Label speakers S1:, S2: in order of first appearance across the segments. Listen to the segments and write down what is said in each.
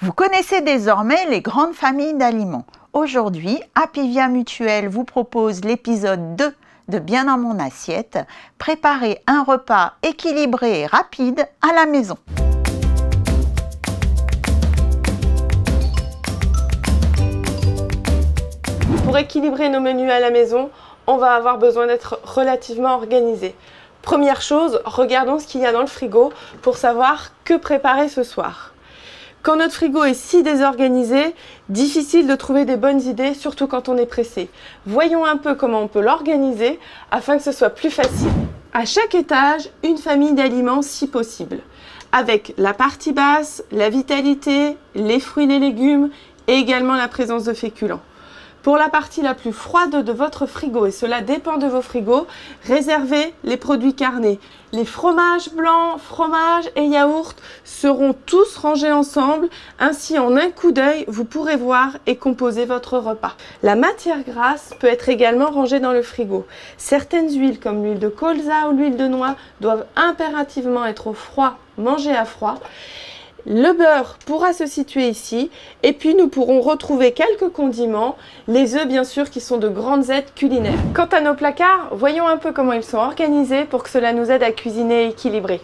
S1: Vous connaissez désormais les grandes familles d'aliments. Aujourd'hui, Apivia Mutuelle vous propose l'épisode 2 de Bien dans mon assiette, préparer un repas équilibré et rapide à la maison.
S2: Pour équilibrer nos menus à la maison, on va avoir besoin d'être relativement organisé. Première chose, regardons ce qu'il y a dans le frigo pour savoir que préparer ce soir. Quand notre frigo est si désorganisé, difficile de trouver des bonnes idées, surtout quand on est pressé. Voyons un peu comment on peut l'organiser afin que ce soit plus facile. À chaque étage, une famille d'aliments si possible, avec la partie basse, la vitalité, les fruits et les légumes et également la présence de féculents. Pour la partie la plus froide de votre frigo, et cela dépend de vos frigos, réservez les produits carnés. Les fromages blancs, fromages et yaourts seront tous rangés ensemble. Ainsi, en un coup d'œil, vous pourrez voir et composer votre repas. La matière grasse peut être également rangée dans le frigo. Certaines huiles, comme l'huile de colza ou l'huile de noix, doivent impérativement être au froid, mangées à froid. Le beurre pourra se situer ici et puis nous pourrons retrouver quelques condiments, les œufs bien sûr qui sont de grandes aides culinaires. Quant à nos placards, voyons un peu comment ils sont organisés pour que cela nous aide à cuisiner équilibré.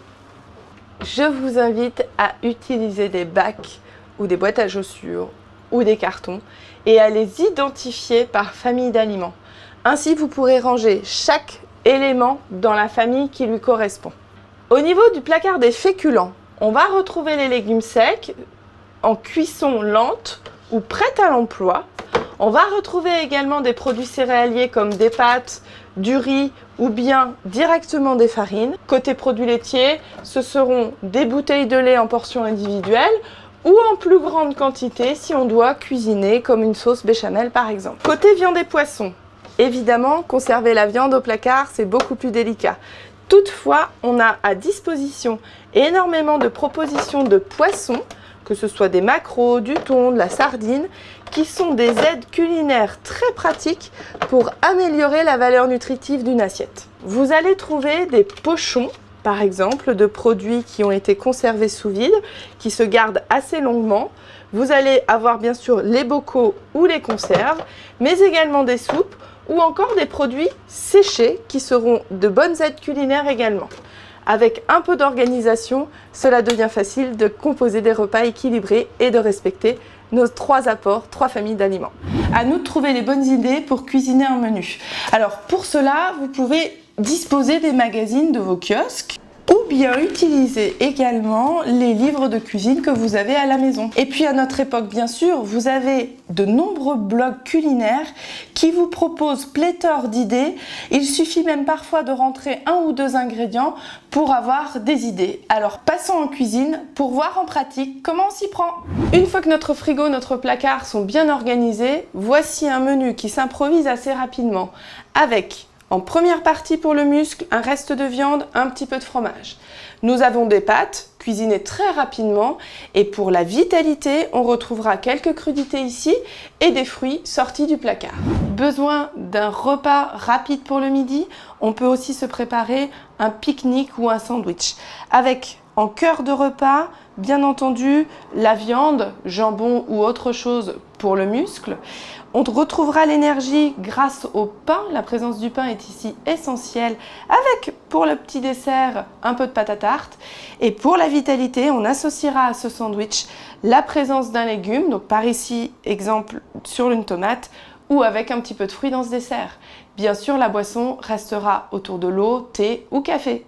S2: Je vous invite à utiliser des bacs ou des boîtes à chaussures ou des cartons et à les identifier par famille d'aliments. Ainsi vous pourrez ranger chaque élément dans la famille qui lui correspond. Au niveau du placard des féculents, on va retrouver les légumes secs en cuisson lente ou prêts à l'emploi. On va retrouver également des produits céréaliers comme des pâtes, du riz ou bien directement des farines. Côté produits laitiers, ce seront des bouteilles de lait en portions individuelles ou en plus grande quantité si on doit cuisiner comme une sauce béchamel par exemple. Côté viande et poissons, évidemment, conserver la viande au placard, c'est beaucoup plus délicat. Toutefois, on a à disposition énormément de propositions de poissons, que ce soit des maquereaux, du thon, de la sardine, qui sont des aides culinaires très pratiques pour améliorer la valeur nutritive d'une assiette. Vous allez trouver des pochons, par exemple, de produits qui ont été conservés sous vide, qui se gardent assez longuement. Vous allez avoir bien sûr les bocaux ou les conserves, mais également des soupes, ou encore des produits séchés qui seront de bonnes aides culinaires également. Avec un peu d'organisation, cela devient facile de composer des repas équilibrés et de respecter nos 3 apports, 3 familles d'aliments. À nous de trouver les bonnes idées pour cuisiner un menu. Alors pour cela, vous pouvez disposer des magazines de vos kiosques ou bien utiliser également les livres de cuisine que vous avez à la maison. Et puis à notre époque, bien sûr, vous avez de nombreux blogs culinaires qui vous proposent pléthore d'idées. Il suffit même parfois de rentrer 1 ou 2 ingrédients pour avoir des idées. Alors passons en cuisine pour voir en pratique comment on s'y prend. Une fois que notre frigo, notre placard sont bien organisés, voici un menu qui s'improvise assez rapidement avec en première partie pour le muscle, un reste de viande, un petit peu de fromage. Nous avons des pâtes cuisinées très rapidement et pour la vitalité, on retrouvera quelques crudités ici et des fruits sortis du placard. Besoin d'un repas rapide pour le midi, on peut aussi se préparer un pique-nique ou un sandwich avec en cœur de repas, bien entendu, la viande, jambon ou autre chose pour le muscle. On retrouvera l'énergie grâce au pain. La présence du pain est ici essentielle avec, pour le petit dessert, un peu de pâte à tarte. Et pour la vitalité, on associera à ce sandwich la présence d'un légume, donc par ici, exemple sur une tomate, ou avec un petit peu de fruits dans ce dessert. Bien sûr, la boisson restera autour de l'eau, thé ou café.